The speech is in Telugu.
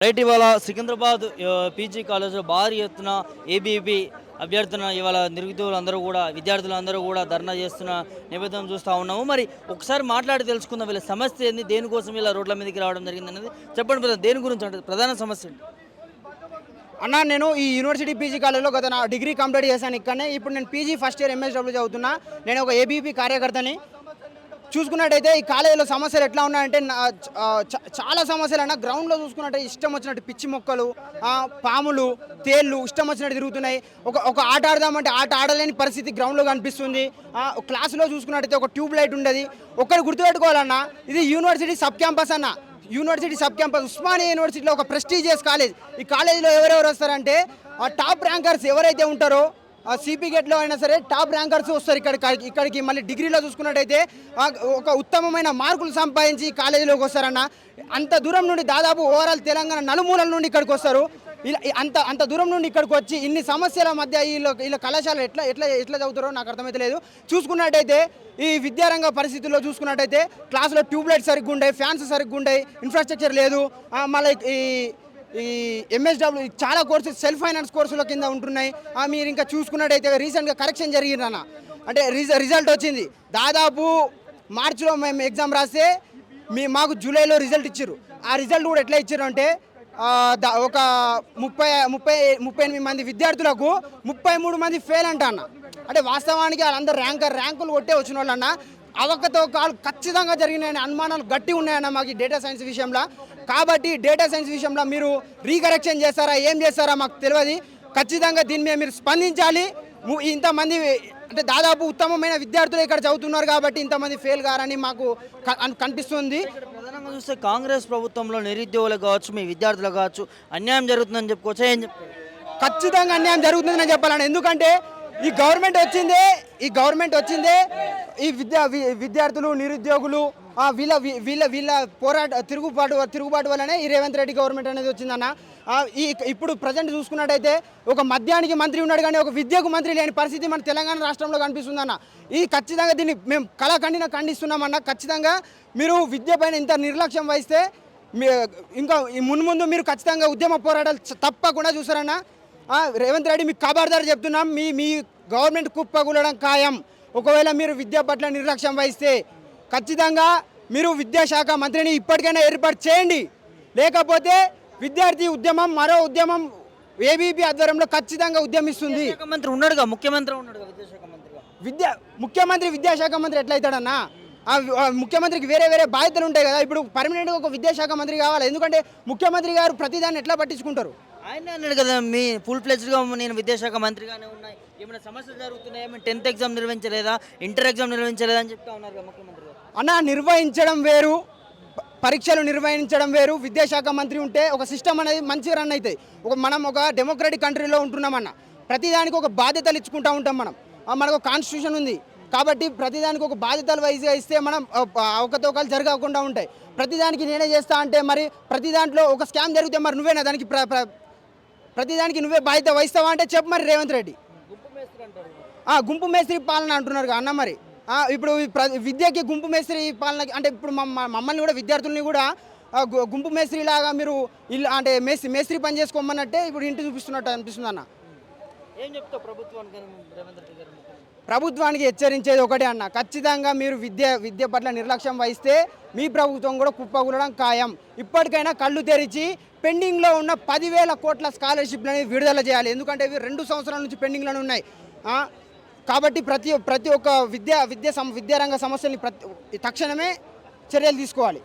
రైట్ ఇవాళ సికింద్రాబాద్ పీజీ కాలేజ్‌లో భారీ ఎత్తున ఏబీవీపీ అభ్యర్థన ఇవాళ నిరుద్యోగులందరూ కూడా విద్యార్థులందరూ కూడా ధర్నా చేస్తున్న నేపథ్యం చూస్తా ఉన్నాము. మరి ఒకసారి మాట్లాడి తెలుసుకుందాం వీళ్ళ సమస్య ఏంది? దేనికోసం ఇలా రోడ్ల మీదకి రావడం జరిగిందనేది చెప్పండి బ్రదర్. దేని గురించి అంటే ప్రధాన సమస్య ఏంటి? అన్న నేను ఈ యూనివర్సిటీ పీజీ కాలేజ్లో గత నా డిగ్రీ కంప్లీట్ చేశాను ఇక్కడనే. ఇప్పుడు నేను పీజీ ఫస్ట్ ఇయర్ ఎంఎస్డబ్ల్యూ చదువుతున్నా. నేను ఒక ఏబీపీ కార్యకర్తని. చూసుకున్నట్టయితే ఈ కాలేజీలో సమస్యలు ఎట్లా ఉన్నాయంటే చాలా సమస్యలు అన్న. గ్రౌండ్లో చూసుకున్నట్టే ఇష్టం వచ్చినట్టు పిచ్చి మొక్కలు, పాములు, తేళ్ళు ఇష్టం వచ్చినట్టు తిరుగుతున్నాయి. ఒక ఆట ఆడదామంటే ఆట ఆడలేని పరిస్థితి గ్రౌండ్లో కనిపిస్తుంది. క్లాసులో చూసుకున్నట్టయితే ఒక ట్యూబ్ లైట్ ఉండదు. ఒక్కరు గుర్తుపెట్టుకోవాలన్న, ఇది యూనివర్సిటీ సబ్ క్యాంపస్ అన్న. యూనివర్సిటీ సబ్ క్యాంపస్ ఉస్మానియా యూనివర్సిటీలో ఒక ప్రెస్టీజియస్ కాలేజ్. ఈ కాలేజీలో ఎవరెవరు వస్తారంటే టాప్ ర్యాంకర్స్ ఎవరైతే ఉంటారో సిపి గేట్లో అయినా సరే టాప్ ర్యాంకర్స్ వస్తారు ఇక్కడికి. మళ్ళీ డిగ్రీలో చూసుకున్నట్టయితే ఒక ఉత్తమమైన మార్కులు సంపాదించి కాలేజీలోకి వస్తారన్న. అంత దూరం నుండి దాదాపు ఓవరాల్ తెలంగాణ నలుమూలల నుండి ఇక్కడికి వస్తారు. ఇలా అంత దూరం నుండి ఇక్కడికి వచ్చి ఇన్ని సమస్యల మధ్య వీళ్ళ కళాశాల ఎట్లా చదువుతారో నాకు అర్థమైతే లేదు. చూసుకున్నట్టయితే ఈ విద్యారంగ పరిస్థితుల్లో చూసుకున్నట్టయితే క్లాసులో ట్యూబ్లైట్ సరిగ్గా ఉండే, ఫ్యాన్స్ సరిగ్గా ఉండే, ఇన్ఫ్రాస్ట్రక్చర్ లేదు. మళ్ళీ ఈ ఎంఎస్డబ్ల్యూ చాలా కోర్సెస్ సెల్ఫ్ ఫైనాన్స్ కోర్సుల కింద ఉంటున్నాయి. మీరు ఇంకా చూసుకున్నట్టయితే రీసెంట్గా కరెక్షన్ జరిగిందన్న. అంటే రిజల్ట్ వచ్చింది దాదాపు మార్చిలో మేము ఎగ్జామ్ రాస్తే మాకు జూలైలో రిజల్ట్ ఇచ్చారు. ఆ రిజల్ట్ కూడా ఎట్లా ఇచ్చారు అంటే ఒక 38 మంది విద్యార్థులకు 33 మంది ఫెయిల్ అంట అన్న. అంటే వాస్తవానికి వాళ్ళందరూ ర్యాంకులు కొట్టే వచ్చిన వాళ్ళు అన్న. అవకతవకలు ఖచ్చితంగా జరిగినాయని అనుమానాలు గట్టి ఉన్నాయన్న మాకు ఈ డేటా సైన్స్ విషయంలో. కాబట్టి డేటా సైన్స్ విషయంలో మీరు రీకరెక్షన్ చేస్తారా, ఏం చేస్తారా మాకు తెలియదు. ఖచ్చితంగా దీని మీద మీరు స్పందించాలి. ఇంతమంది అంటే దాదాపు ఉత్తమమైన విద్యార్థులు ఇక్కడ చదువుతున్నారు కాబట్టి ఇంతమంది ఫెయిల్ కారని మాకు కనిపిస్తుంది. ప్రధానంగా చూస్తే కాంగ్రెస్ ప్రభుత్వంలో నిరుద్యోగులకు కావచ్చు, మీ విద్యార్థులకు కావచ్చు అన్యాయం జరుగుతుందని చెప్పుకోవచ్చా? ఏం చెప్తారు? ఖచ్చితంగా అన్యాయం జరుగుతుందని చెప్పాలని. ఎందుకంటే ఈ గవర్నమెంట్ వచ్చిందే ఈ విద్యార్థులు నిరుద్యోగులు వీళ్ళ తిరుగుబాటు వల్లనే ఈ రేవంత్ రెడ్డి గవర్నమెంట్ అనేది వచ్చిందన్న. ఇప్పుడు ప్రజెంట్ చూసుకున్నట్టయితే ఒక మద్యానికి మంత్రి ఉన్నాడు కానీ ఒక విద్యకు మంత్రి లేని పరిస్థితి మన తెలంగాణ రాష్ట్రంలో కనిపిస్తుందన్న. ఈ ఖచ్చితంగా దీన్ని మేము ఖండిస్తున్నామన్న. ఖచ్చితంగా మీరు విద్య పైన ఇంత నిర్లక్ష్యం వహిస్తే ఇంకా మున్ముందు మీరు ఖచ్చితంగా ఉద్యమ పోరాటాలు తప్పకుండా చూసారన్న. రేవంత్ రెడ్డి మీకు ఖబర్దారు చెప్తున్నాం, మీ గవర్నమెంట్ కుప్పకూలడం ఖాయం. ఒకవేళ మీరు విద్య పట్ల నిర్లక్ష్యం వహిస్తే ఖచ్చితంగా మీరు విద్యాశాఖ మంత్రిని ఇప్పటికైనా ఏర్పాటు చేయండి. లేకపోతే విద్యార్థి ఉద్యమం మరో ఉద్యమం ఏబీపీ ఆధ్వర్యంలో ఖచ్చితంగా ఉద్యమిస్తుంది. ముఖ్యమంత్రి ఉన్నాడుగా, విద్యాశాఖ మంత్రిగా. ముఖ్యమంత్రి విద్యాశాఖ మంత్రి ఎట్లయితాడన్నా? ముఖ్యమంత్రికి వేరే బాధ్యతలు ఉంటాయి కదా. ఇప్పుడు పర్మనెంట్గా ఒక విద్యాశాఖ మంత్రి కావాలి. ఎందుకంటే ముఖ్యమంత్రి గారు ప్రతిదాన్ని ఎట్లా పట్టించుకుంటారు? ఆయన అన్నాడు కదా, మీ ఫుల్ ఫ్లెడ్జ్గా నేను విద్యాశాఖ మంత్రిగానే ఉన్నాయి, ఏమైనా సమస్యలు జరుగుతున్నాయి, ఏమైనా 10th ఎగ్జామ్ నిర్వహించలేదా, ఇంటర్ ఎగ్జామ్ నిర్వహించలేదా అని చెప్తా ఉన్నారు ముఖ్యమంత్రి గారు. అన్న, నిర్వహించడం వేరు, పరీక్షలు నిర్వహించడం వేరు. విద్యాశాఖ మంత్రి ఉంటే ఒక సిస్టమ్ అనేది మంచిగా రన్ అవుతాయి. మనం ఒక డెమోక్రటిక్ కంట్రీలో ఉంటున్నామన్న. ప్రతిదానికి ఒక బాధ్యతలు ఇచ్చుకుంటూ ఉంటాం మనం. మనకు కాన్స్టిట్యూషన్ ఉంది కాబట్టి ప్రతిదానికి ఒక బాధ్యతలు వైజ్గా ఇస్తే మనం అవకతవకలు జరగకుండా ఉంటాయి. ప్రతిదానికి నేనే చేస్తా అంటే మరి ప్రతి దాంట్లో ఒక స్కామ్ జరిగితే మరి నువ్వేనా దానికి ప్రతిదానికి నువ్వే బాధ్యత వహిస్తావా అంటే చెప్పు మరి రేవంత్ రెడ్డి. గుంపు మేస్త్రి పాలన అంటున్నారు అన్న. మరి ఇప్పుడు విద్యకి గుంపు మేస్త్రి పాలన అంటే ఇప్పుడు మమ్మల్ని కూడా విద్యార్థుల్ని కూడా గుంపు మేస్త్రి లాగా మీరు ఇల్లు అంటే మేస్త్రి పని చేసుకోమన్నట్టే ఇప్పుడు ఇంటి చూపిస్తున్నట్టు అనిపిస్తుంది అన్న. ఏం చెప్తావు ప్రభుత్వానికి? ప్రభుత్వానికి హెచ్చరించేది ఒకటే అన్న, ఖచ్చితంగా మీరు విద్య పట్ల నిర్లక్ష్యం వహిస్తే మీ ప్రభుత్వం కూడా కుప్పకూలడం ఖాయం. ఇప్పటికైనా కళ్ళు తెరిచి పెండింగ్లో ఉన్న 10,000 కోట్ల స్కాలర్షిప్లని విడుదల చేయాలి. ఎందుకంటే ఇవి 2 సంవత్సరాల నుంచి పెండింగ్లోనే ఉన్నాయి. కాబట్టి ప్రతి ఒక్క విద్యారంగ సమస్యల్ని తక్షణమే చర్యలు తీసుకోవాలి.